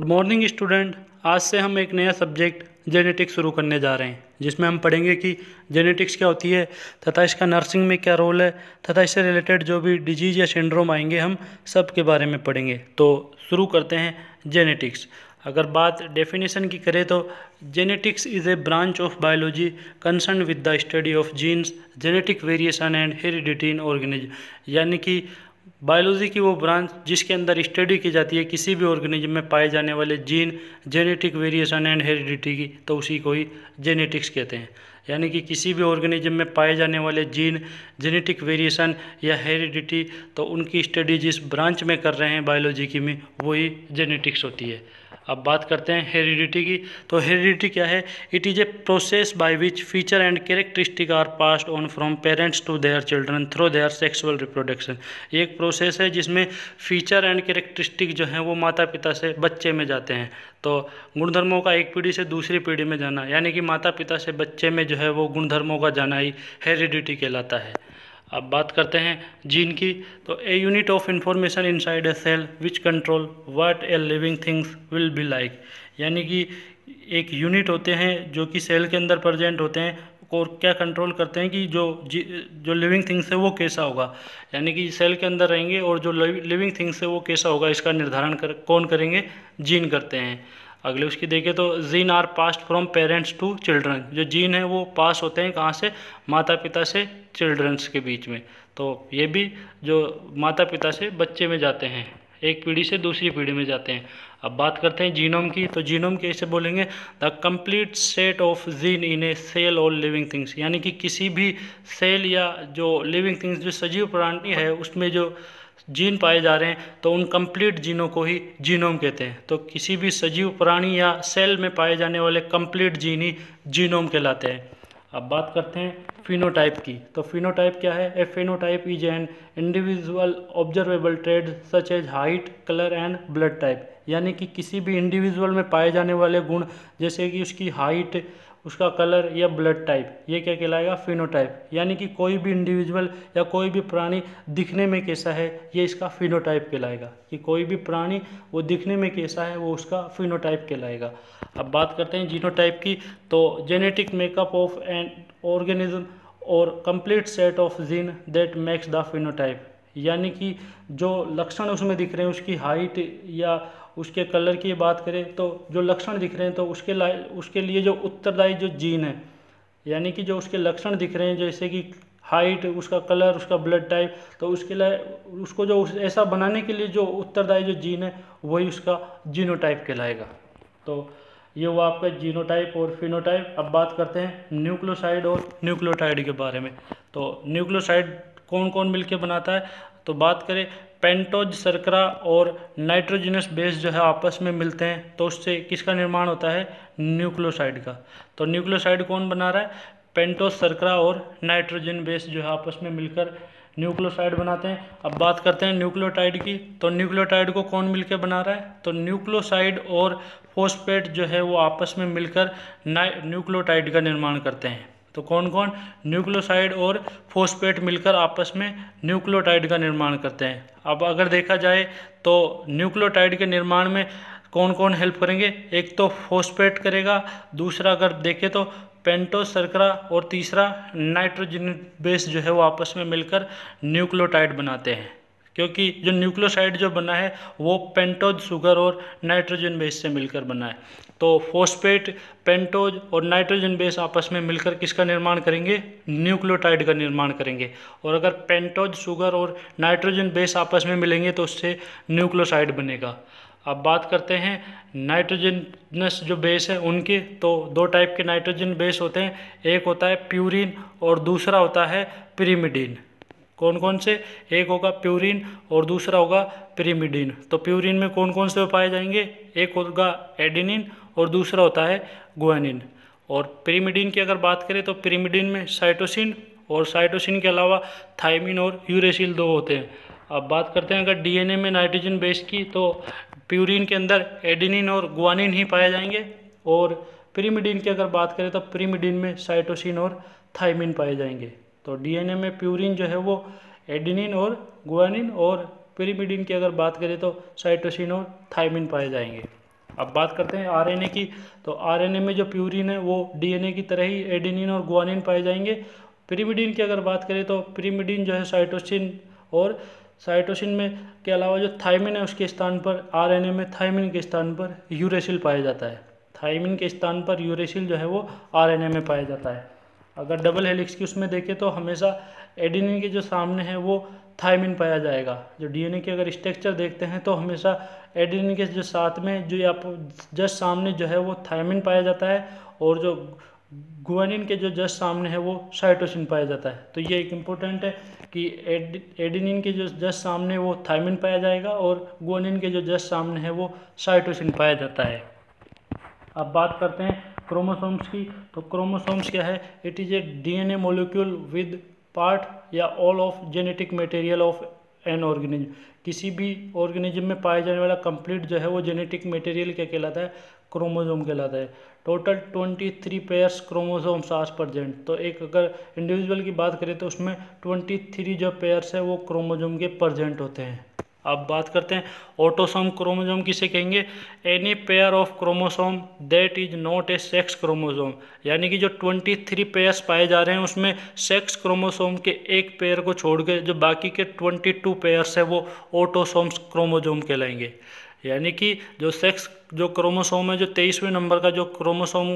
Morning student. आज से हम एक नया सब्जेक्ट जेनेटिक्स शुरू करने जा रहे हैं, जिसमें हम पढ़ेंगे कि जेनेटिक्स क्या होती है तथा इसका नर्सिंग में क्या रोल है तथा इससे रिलेटेड जो भी डिजीज़ या सिंड्रोम आएंगे हम सब के बारे में पढ़ेंगे। तो शुरू करते हैं जेनेटिक्स। अगर बात डेफिनेशन की करें तो genetics is a branch of biology concern with the study of genes, genetic variation and heredity in organism. यानी कि बायोलॉजी की वो ब्रांच जिसके अंदर स्टडी की जाती है किसी भी ऑर्गेनिज्म में पाए जाने वाले gene, genetic variation and heredity की, तो उसी को ही जेनेटिक्स कहते हैं। यानी कि किसी भी ऑर्गेनिज्म में पाए जाने वाले जीन, जेनेटिक वेरिएशन या हेरिडिटी, तो उनकी स्टडी जिस ब्रांच में कर रहे हैं बायोलॉजी की में, वही जेनेटिक्स होती है। अब बात करते हैं हेरिडिटी की। तो हेरिडिटी क्या है? It is a process by which feature and characteristic are passed on from parents to their children through their sexual reproduction. ये एक प्रोसेस है जिसमें फीचर एंड कैरेक्टरिस्टिक जो हैं वो माता पिता से बच्चे में जाते हैं। तो गुणधर्मों का एक पीढ़ी से दूसरी पीढ़ी में जाना, यानी कि माता पिता से बच्चे में जो है वो गुणधर्मों का जाना ही हेरिडिटी कहलाता है। अब बात करते हैं जीन की। तो a unit of information inside a cell which control what a living things will be like. यानी कि एक यूनिट होते हैं जो कि सेल के अंदर प्रेजेंट होते हैं और क्या कंट्रोल करते हैं कि जो लिविंग थिंग्स है वो कैसा होगा। यानी कि सेल के अंदर रहेंगे और जो लिविंग थिंग्स है वो कैसा होगा, इसका निर्धारण कौन करेंगे? जीन करते हैं। अगले उसकी देखें तो gene are passed from parents to children. जो जीन है वो पास होते हैं कहाँ से? माता पिता से चिल्ड्रंस के बीच में। तो ये भी जो माता पिता से बच्चे में जाते हैं, एक पीढ़ी से दूसरी पीढ़ी में जाते हैं। अब बात करते हैं जीनोम की। तो जीनोम कैसे बोलेंगे? The complete set of gene in a cell और लिविंग थिंग्स। यानी कि किसी भी सेल या जो लिविंग थिंग्स जो सजीव प्राणी है उसमें जो जीन पाए जा रहे हैं तो उन कंप्लीट जीनों को ही जीनोम कहते हैं। तो किसी भी सजीव प्राणी या सेल में पाए जाने वाले कंप्लीट जीन ही जीनोम कहलाते हैं। अब बात करते हैं फिनोटाइप की। तो फिनोटाइप क्या है? A phenotype is an individual observable trait such as height, colour and blood type. यानी कि किसी भी इंडिविजुअल में पाए जाने वाले गुण, जैसे कि उसकी हाइट, उसका कलर या ब्लड टाइप, ये क्या कहलाएगा? फिनोटाइप। यानी कि कोई भी इंडिविजुअल या कोई भी प्राणी दिखने में कैसा है, ये इसका फिनोटाइप कहलाएगा। कि कोई भी प्राणी वो दिखने में कैसा है वो उसका फिनोटाइप कहलाएगा। अब बात करते हैं जीनोटाइप की। तो genetic makeup of an organism और complete set of gene that makes the phenotype. यानी कि जो लक्षण उसमें दिख रहे हैं, उसकी हाइट या उसके कलर की बात करें तो जो लक्षण दिख रहे हैं तो उसके लिए जो उत्तरदायी जो जीन है, यानी कि जो उसके लक्षण दिख रहे हैं जैसे कि हाइट, उसका कलर, उसका ब्लड टाइप, तो उसके लिए उसको जो ऐसा बनाने के लिए जो उत्तरदायी जो जीन है वही उसका जीनोटाइप कहलाएगा। तो ये हुआ आपका जीनोटाइप और फिनोटाइप। अब बात करते हैं न्यूक्लियोसाइड और न्यूक्लियोटाइड के बारे में। तो न्यूक्लियोसाइड कौन कौन मिलकर बनाता है? तो बात करें पेंटोज, शर्करा और नाइट्रोजनस बेस जो है आपस में मिलते हैं तो उससे किसका निर्माण होता है? न्यूक्लियोसाइड का। तो न्यूक्लियोसाइड कौन बना रहा है? पेंटोज, शर्करा और नाइट्रोजन बेस जो है आपस में मिलकर न्यूक्लियोसाइड बनाते हैं। अब बात करते हैं न्यूक्लियोटाइड की। तो न्यूक्लियोटाइड को कौन मिलकर बना रहा है? तो न्यूक्लियोसाइड और फॉस्फेट जो है वो आपस में मिलकर न्यूक्लियोटाइड का निर्माण करते हैं। तो कौन कौन? न्यूक्लियोसाइड और फॉस्फेट मिलकर आपस में न्यूक्लियोटाइड का निर्माण करते हैं। अब अगर देखा जाए तो न्यूक्लियोटाइड के निर्माण में कौन कौन हेल्प करेंगे? एक तो फॉस्फेट करेगा, दूसरा अगर देखें तो पेंटोज, शर्करा, और तीसरा नाइट्रोजन बेस जो है वो आपस में मिलकर न्यूक्लियोटाइड बनाते हैं। क्योंकि जो न्यूक्लियोसाइड जो बना है वो पेंटोज शुगर और नाइट्रोजन बेस से मिलकर बना है। तो फॉस्फेट, पेंटोज और नाइट्रोजन बेस आपस में मिलकर किसका निर्माण करेंगे? न्यूक्लियोटाइड का निर्माण करेंगे। और अगर पेंटोज शुगर और नाइट्रोजन बेस आपस में मिलेंगे तो उससे न्यूक्लियोसाइड बनेगा। अब बात करते हैं नाइट्रोजनस जो बेस है उनके। तो दो टाइप के नाइट्रोजन बेस होते हैं, एक होता है प्यूरिन और दूसरा होता है पिरिमिडीन। कौन कौन से? एक होगा प्यूरिन और दूसरा होगा पिरिमिडीन। तो प्यूरिन में कौन कौन से पाए जाएंगे? एक होगा एडेनिन और दूसरा होता है गुआनिन। और पिरिमिडीन की अगर बात करें तो पिरिमिडीन में साइटोसिन और साइटोसिन के अलावा थायमिन और यूरेसिल दो होते हैं। अब बात करते हैं अगर डीएनए में नाइट्रोजन बेस की, तो प्यूरिन के अंदर एडेनिन और गुआनिन ही पाए जाएंगे। और पिरिमिडीन की अगर बात करें तो पिरिमिडीन में साइटोसिन और थायमिन पाए जाएंगे। तो डीएनए में प्यूरिन जो है वो एडेनिन और गुआनिन, और पिरिमिडीन की अगर बात करें तो साइटोसिन और थायमिन पाए जाएंगे। अब बात करते हैं आरएनए की। तो आरएनए में जो प्यूरिन है वो डीएनए की तरह ही एडेनिन और गुआनिन पाए जाएंगे। पिरिमिडीन की अगर बात करें तो पिरिमिडीन जो है साइटोसिन और साइटोसिन में के अलावा जो थायमिन है उसके स्थान पर आरएनए में थायमिन के स्थान पर यूरेसिल पाया जाता है। थायमिन के स्थान पर यूरेसिल जो है वो आरएनए में पाया जाता है। अगर डबल हेलिक्स की उसमें देखें तो हमेशा एडेनिन के जो सामने है वो थायमिन पाया जाएगा। जो डीएनए के अगर स्ट्रक्चर देखते हैं तो हमेशा एडेनिन के जो साथ में जो आप जस्ट सामने जो है वो थायमिन पाया जाता है और जो गुआनिन के जो जस्ट सामने है वो साइटोसिन पाया जाता है। तो ये एक इम्पोर्टेंट है कि एडेनिन के जो जस्ट सामने वो थायमिन पाया जाएगा और गुआनिन के जो जस्ट सामने है वो साइटोसिन पाया जाता है। अब बात करते हैं क्रोमोसोम्स की। तो क्रोमोसोम्स क्या है? It is a DNA molecule with part या all of genetic material of an organism. किसी भी ऑर्गेनिज्म में पाया जाने वाला कंप्लीट जो है वो जेनेटिक मटेरियल क्या कहलाता है? क्रोमोसोम कहलाता है। Total 23 pairs chromosomes are present. तो एक अगर इंडिविजुअल की बात करें तो उसमें 23 जो पेयर्स है वो क्रोमोसोम के प्रेजेंट होते हैं। अब बात करते हैं ऑटोसोम क्रोमोसोम किसे कहेंगे? Any pair of chromosome that is not a sex chromosome. यानी कि जो 23 पेयर्स पाए जा रहे हैं उसमें सेक्स क्रोमोसोम के एक पेयर को छोड़ के जो बाकी के 22 पेयर्स है वो ऑटोसोम्स क्रोमोसोम कहलाएंगे। यानी कि जो सेक्स जो क्रोमोसोम है, जो 23वें नंबर का जो क्रोमोसोम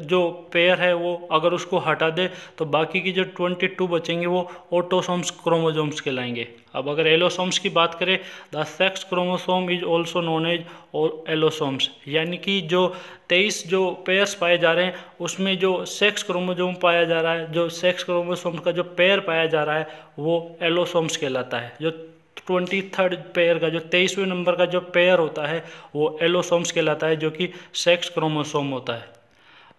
जो पेयर है वो अगर उसको हटा दे तो बाकी की जो 22 बचेंगे वो ऑटोसोम्स क्रोमोसोम्स कहलाएंगे। अब अगर एलोसोम्स की बात करें, the sex chromosome is also known as और एलोसोम्स। यानी कि जो 23 जो पेयर्स पाए जा रहे हैं उसमें जो सेक्स क्रोमोसोम पाया जा रहा है, जो सेक्स क्रोमोसोम का जो पेयर पाया जा रहा है वो एलोसोम्स कहलाता है। जो 23rd पेयर का जो 23वें नंबर का जो पेयर होता है वो एलोसोम्स कहलाता है, जो कि सेक्स क्रोमोसोम होता है।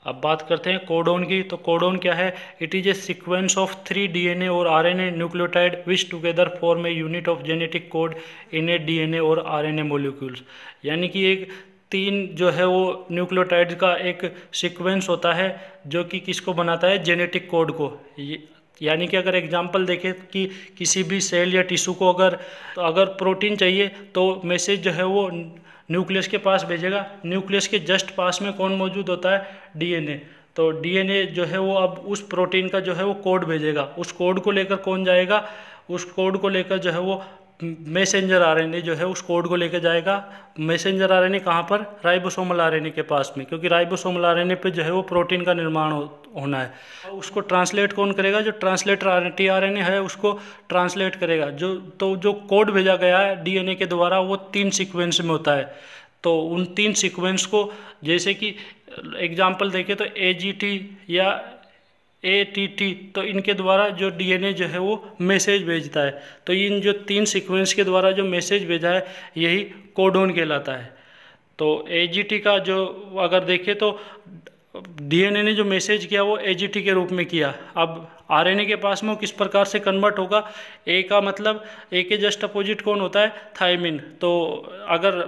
अब बात करते हैं कोडोन की। तो कोडोन क्या है? It is a sequence of 3 DNA और RNA nucleotide which together form a unit of genetic code in a DNA और आरएनए मॉलिक्यूल्स। यानी कि एक 3 जो है वो न्यूक्लियोटाइड का एक सीक्वेंस होता है जो कि किसको बनाता है? जेनेटिक कोड को। यानी कि अगर एग्जांपल देखें कि किसी भी सेल या टिश्यू को अगर प्रोटीन चाहिए तो मैसेज जो है वो न्यूक्लियस के पास भेजेगा। न्यूक्लियस के जस्ट पास में कौन मौजूद होता है? डीएनए। तो डीएनए जो है वो अब उस प्रोटीन का जो है वो कोड भेजेगा। उस कोड को लेकर कौन जाएगा? उस कोड को लेकर जो है वो मैसेंजर आरएनए जो है उस कोड को लेकर जाएगा। मैसेंजर आरएनए कहाँ पर? राइबोसोमल आरएनए के पास में, क्योंकि राइबोसोमल आरएनए पे जो है वो प्रोटीन का निर्माण होना है। उसको ट्रांसलेट कौन करेगा? जो ट्रांसलेटर टीआरएनए है उसको ट्रांसलेट करेगा। जो कोड भेजा गया है डीएनए के द्वारा वो 3 सीक्वेंस में होता है। तो उन 3 सीक्वेंस को जैसे कि एग्जाम्पल देखें तो एजीटी या एटीटी, तो इनके द्वारा जो डीएनए जो है वो मैसेज भेजता है। तो इन जो 3 सीक्वेंस के द्वारा जो मैसेज भेजा है यही कोडोन कहलाता है। तो एजीटी का जो अगर देखें तो डीएनए ने जो मैसेज किया वो एजीटी के रूप में किया। अब आरएनए के पास में वो किस प्रकार से कन्वर्ट होगा? ए का मतलब ए के जस्ट अपोजिट कौन होता है? थायमिन। तो अगर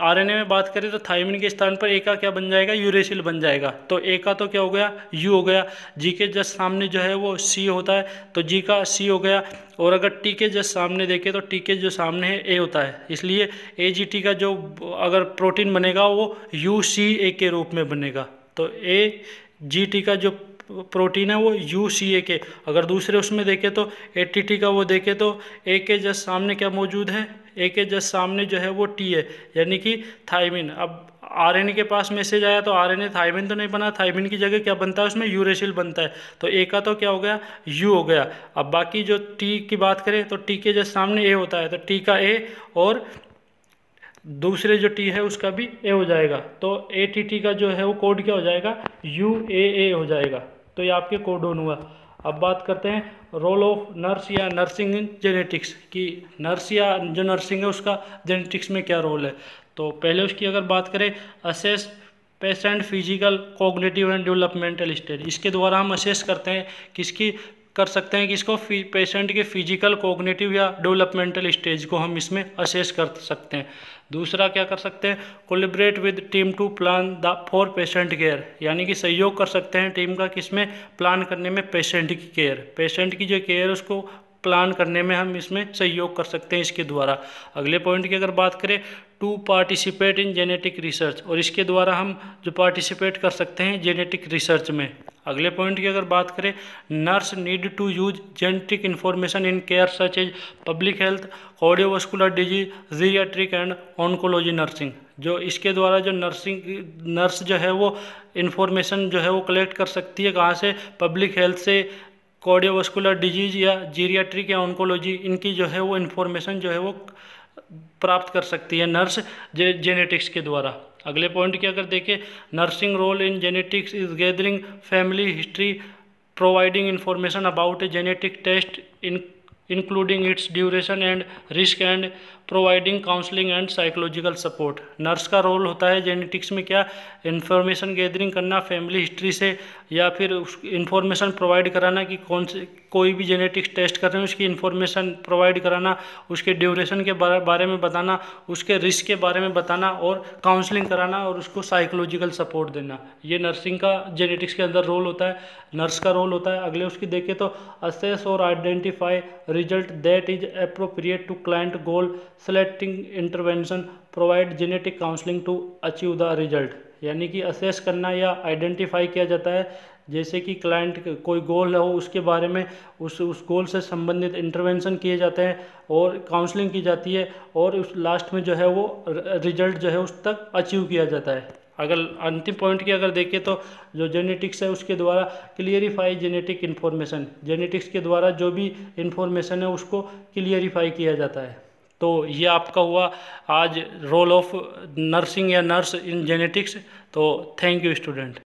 आरएनए में बात करें तो थायमिन के स्थान पर ए का क्या बन जाएगा? यूरेसिल बन जाएगा। तो ए का तो क्या हो गया? यू हो गया। जी के जस्ट सामने जो है वो सी होता है तो जी का सी हो गया। और अगर टी के जस्ट सामने देखें तो टी के जो सामने है ए होता है। इसलिए ए जी टी का जो अगर प्रोटीन बनेगा वो यू सी ए के रूप में बनेगा। तो ए जी टी का जो प्रोटीन है वो यू सी ए के। अगर दूसरे उसमें देखें तो ए टी टी का वो देखें तो ए के जस्ट सामने क्या मौजूद है? ए के जस्ट सामने जो है वो टी है, यानी कि थायमिन। अब आरएनए के पास मैसेज आया तो आरएनए थायमिन तो नहीं बना, थायमिन की जगह क्या बनता है? उसमें यूरेसिल बनता है। तो ए का तो क्या हो गया? यू हो गया। अब बाकी जो टी की बात करें तो टी के जस्ट सामने ए होता है तो टी का ए और दूसरे जो टी है उसका भी ए हो जाएगा। तो ए टी टी का जो है वो कोड क्या हो जाएगा? यू ए हो जाएगा। तो ये आपके कोडोन हुआ। अब बात करते हैं रोल ऑफ नर्स या नर्सिंग इन जेनेटिक्स की। नर्स या जो नर्सिंग है उसका जेनेटिक्स में क्या रोल है? तो पहले उसकी अगर बात करें, assess patient physical cognitive and developmental stage. इसके द्वारा हम असेस करते हैं किसकी कर सकते हैं कि इसको पेशेंट के फिजिकल कॉग्निटिव या डेवलपमेंटल स्टेज को हम इसमें असेस कर सकते हैं। दूसरा क्या कर सकते हैं? Collaborate with team to plan the for patient care. यानी कि सहयोग कर सकते हैं टीम का किसमें? प्लान करने में पेशेंट की केयर। पेशेंट की जो केयर उसको प्लान करने में हम इसमें सहयोग कर सकते हैं इसके द्वारा। अगले पॉइंट की अगर बात करें, to participate in genetic research, और इसके द्वारा हम जो पार्टिसिपेट कर सकते हैं जेनेटिक रिसर्च में। अगले पॉइंट की अगर बात करें, nurse need to use genetic information in care such as public health, cardiovascular disease, geriatric and oncology nursing. जो इसके द्वारा जो नर्स जो है वो इन्फॉर्मेशन जो है वो कलेक्ट कर सकती है, कहाँ से, पब्लिक हेल्थ से, कार्डियोवास्कुलर डिजीज या जीरियाट्रिक या ऑन्कोलॉजी, इनकी जो है वो इन्फॉर्मेशन जो है वो प्राप्त कर सकती है नर्स जेनेटिक्स के द्वारा। अगले पॉइंट की अगर देखें, nursing role in genetics is gathering family history, providing information about a genetic test including its duration and risk and providing counselling and psychological support. Nurse का रोल होता है जेनेटिक्स में क्या, इन्फॉर्मेशन गैदरिंग करना family history से, या फिर उस इन्फॉर्मेशन प्रोवाइड कराना कि कौन से कोई भी जेनेटिक्स टेस्ट कर रहे हैं उसकी इन्फॉर्मेशन प्रोवाइड कराना, उसके ड्यूरेशन के बारे में बताना, उसके रिस्क के बारे में बताना, और काउंसलिंग कराना, और उसको साइकोलॉजिकल सपोर्ट देना। ये नर्सिंग का जेनेटिक्स के अंदर रोल होता है, नर्स का रोल होता है। अगले उसकी देखें तो असेस और identify result that is appropriate to client goal, selecting intervention, provide genetic counselling to achieve the result. यानी कि असेस करना या आइडेंटिफाई किया जाता है, जैसे कि क्लाइंट कोई गोल हो उसके बारे में उस गोल से संबंधित इंटरवेंशन किए जाते हैं और काउंसलिंग की जाती है, और उस लास्ट में जो है वो रिजल्ट जो है उस तक अचीव किया जाता है। अगर अंतिम पॉइंट की अगर देखें तो जो जेनेटिक्स है उसके द्वारा क्लियरिफाई जेनेटिक इन्फॉर्मेशन, जेनेटिक्स के द्वारा जो भी इन्फॉर्मेशन है उसको क्लियरिफाई किया जाता है। तो ये आपका हुआ आज रोल ऑफ नर्सिंग या नर्स इन जेनेटिक्स। तो थैंक यू स्टूडेंट।